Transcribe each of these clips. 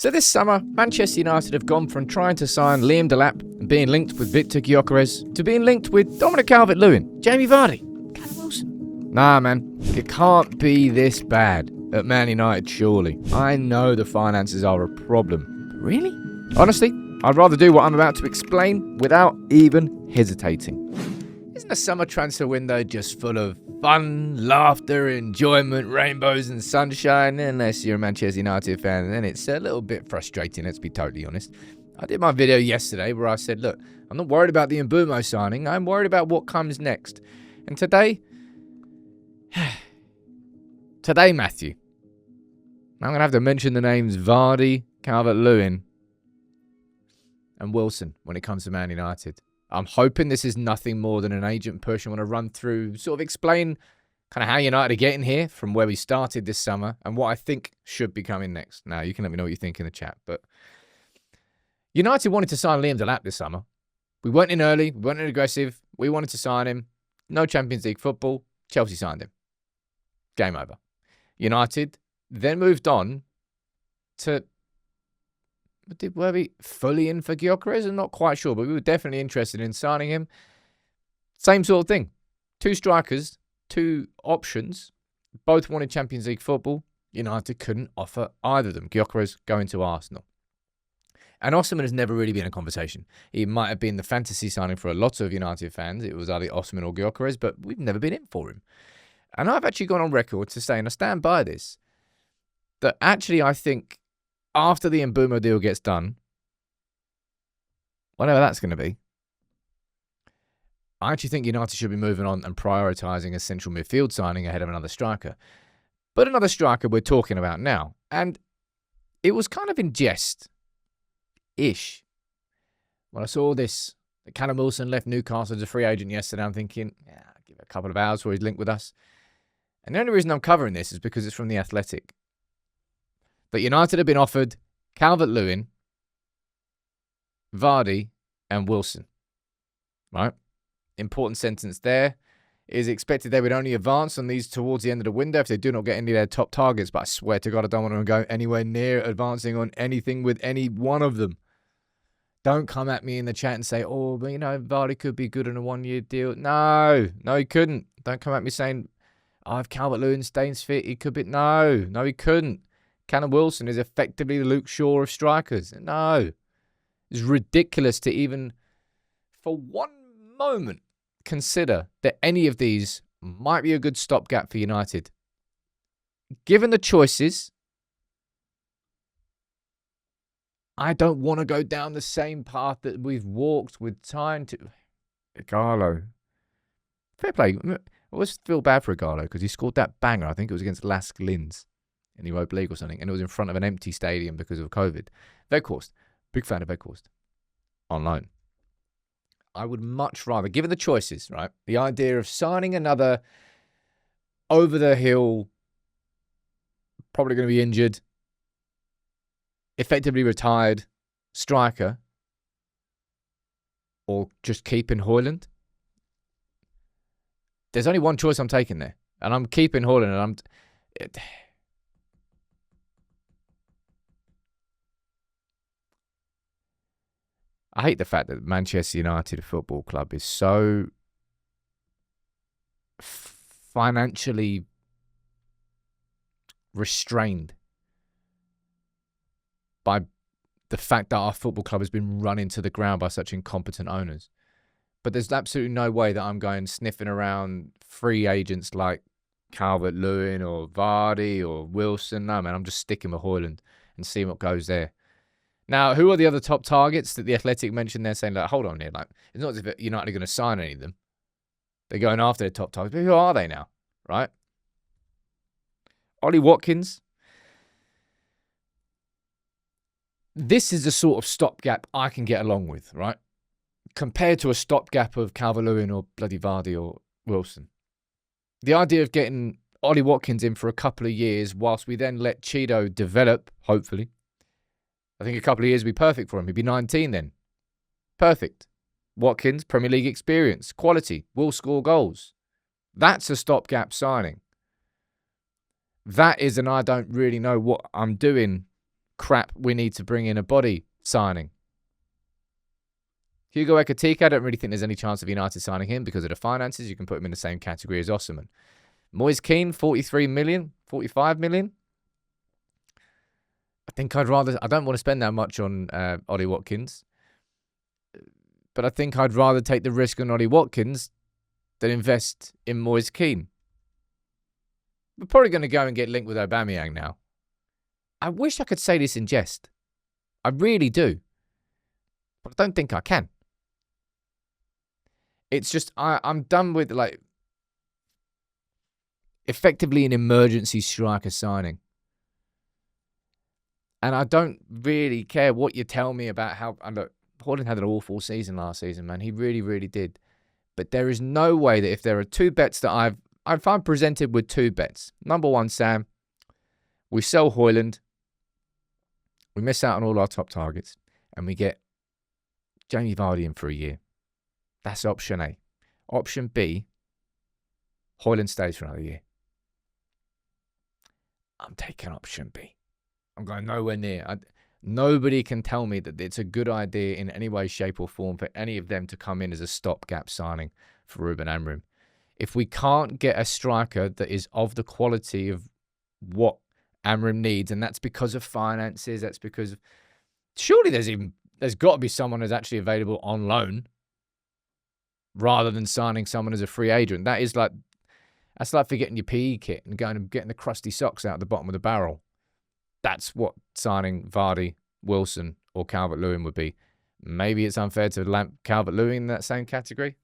So this summer, Manchester United have gone from trying to sign Liam Delap and being linked with Victor Gyokeres to being linked with Dominic Calvert-Lewin, Jamie Vardy, Callum Wilson. Nah, man, it can't be this bad at Man United, surely. I know the finances are a problem. But really? Honestly, I'd rather do what I'm about to explain without even hesitating. Isn't the summer transfer window just full of fun, laughter, enjoyment, rainbows and sunshine? Unless you're a Manchester United fan, then it's a little bit frustrating, let's be totally honest. I did my video yesterday where I said, look, I'm not worried about the Mbumo signing, I'm worried about what comes next. And today, Matthew, I'm going to have to mention the names Vardy, Calvert-Lewin and Wilson when it comes to Man United. I'm hoping this is nothing more than an agent push. I want to run through, sort of explain kind of how United are getting here from where we started this summer and what I think should be coming next. Now, you can let me know what you think in the chat. But United wanted to sign Liam Delap this summer. We went in early. We went in aggressive. We wanted to sign him. No Champions League football. Chelsea signed him. Game over. United then moved on to... Were we fully in for Gyokeres? I'm not quite sure, but we were definitely interested in signing him. Same sort of thing. Two strikers, two options. Both wanted Champions League football. United couldn't offer either of them. Gyokeres going to Arsenal. And Osimhen has never really been a conversation. He might have been the fantasy signing for a lot of United fans. It was either Osimhen or Gyokeres, but we've never been in for him. And I've actually gone on record to say, and I stand by this, that actually I think after the Mbumo deal gets done, whatever that's going to be, I actually think United should be moving on and prioritising a central midfield signing ahead of another striker. But another striker we're talking about now. And it was kind of in jest-ish. When I saw this, that Callum Wilson left Newcastle as a free agent yesterday, I'm thinking, yeah, I'll give it a couple of hours before he's linked with us. And the only reason I'm covering this is because it's from The Athletic. That United have been offered Calvert-Lewin, Vardy and Wilson. Right? Important sentence there. It is expected they would only advance on these towards the end of the window if they do not get any of their top targets. But I swear to God, I don't want to go anywhere near advancing on anything with any one of them. Don't come at me in the chat and say, oh, but Vardy could be good on a one-year deal. No, he couldn't. Don't come at me saying, oh, if Calvert-Lewin stays fit, he could be. No, he couldn't. Callum Wilson is effectively the Luke Shaw of strikers. No. It's ridiculous to even, for one moment, consider that any of these might be a good stopgap for United. Given the choices, I don't want to go down the same path that we've walked with time to... Igalo. Fair play. I always feel bad for Igalo because he scored that banger. I think it was against Lask Linz in the Europa League or something, and it was in front of an empty stadium because of COVID. Weghorst, big fan of Weghorst, on loan. I would much rather, given the choices, right, the idea of signing another over-the-hill, probably going to be injured, effectively retired striker, or just keeping Højlund. There's only one choice I'm taking there, and I'm keeping Højlund, and I hate the fact that Manchester United Football Club is so financially restrained by the fact that our football club has been run into the ground by such incompetent owners. But there's absolutely no way that I'm going sniffing around free agents like Calvert-Lewin or Vardy or Wilson. No, man, I'm just sticking with Højlund and seeing what goes there. Now, who are the other top targets that The Athletic mentioned there, saying, like, hold on here, like, it's not as if United are going to sign any of them. They're going after their top targets. But who are they now, right? Ollie Watkins. This is the sort of stopgap I can get along with, right? Compared to a stopgap of Calvert-Lewin or bloody Vardy or Wilson. The idea of getting Ollie Watkins in for a couple of years whilst we then let Cheeto develop, hopefully. I think a couple of years would be perfect for him. He'd be 19 then. Perfect. Watkins, Premier League experience, quality, will score goals. That's a stopgap signing. That is an I don't really know what I'm doing crap, we need to bring in a body signing. Hugo Ekitike, I don't really think there's any chance of United signing him because of the finances. You can put him in the same category as Osimhen. Moise Kean, 43 million, 45 million. I think I don't want to spend that much on Ollie Watkins. But I think I'd rather take the risk on Ollie Watkins than invest in Moise Kean. We're probably going to go and get linked with Aubameyang now. I wish I could say this in jest. I really do. But I don't think I can. It's just, I'm done with, like, effectively an emergency striker signing. And I don't really care what you tell me about how... And look, Højlund had an awful season last season, man. He really, really did. But there is no way that if there are two bets that if I'm presented with two bets. Number one, Sam, we sell Højlund. We miss out on all our top targets. And we get Jamie Vardy in for a year. That's option A. Option B, Højlund stays for another year. I'm taking option B. I'm going nowhere near. Nobody can tell me that it's a good idea in any way, shape or form for any of them to come in as a stopgap signing for Ruben Amorim. If we can't get a striker that is of the quality of what Amorim needs, and that's because of finances, that's because of... Surely there's got to be someone who's actually available on loan rather than signing someone as a free agent. That's like forgetting your PE kit and going and getting the crusty socks out the bottom of the barrel. That's what signing Vardy, Wilson, or Calvert-Lewin would be. Maybe it's unfair to lump Calvert-Lewin in that same category,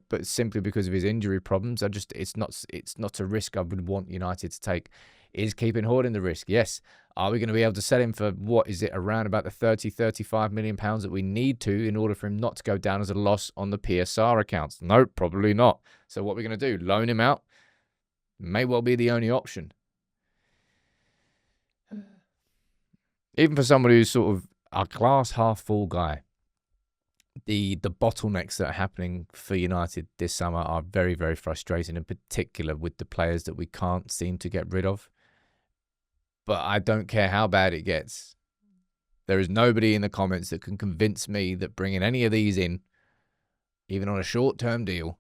but simply because of his injury problems, it's not a risk I would want United to take. Is keeping Højlund the risk? Yes. Are we going to be able to sell him for, what is it, around about the 30, 35 million pounds that we need to in order for him not to go down as a loss on the PSR accounts? No, probably not. So what we're going to do, loan him out? May well be the only option. Even for somebody who's sort of a glass half full guy, the bottlenecks that are happening for United this summer are very, very frustrating, in particular with the players that we can't seem to get rid of. But I don't care how bad it gets. There is nobody in the comments that can convince me that bringing any of these in, even on a short-term deal,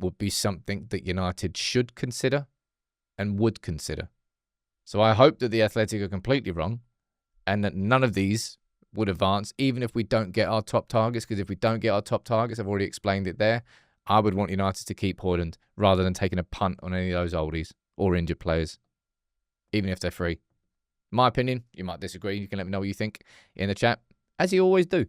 would be something that United should consider and would consider. So I hope that the Athletic are completely wrong, and that none of these would advance, even if we don't get our top targets. Because if we don't get our top targets, I've already explained it there, I would want United to keep Højlund rather than taking a punt on any of those oldies or injured players, even if they're free. My opinion, you might disagree. You can let me know what you think in the chat, as you always do.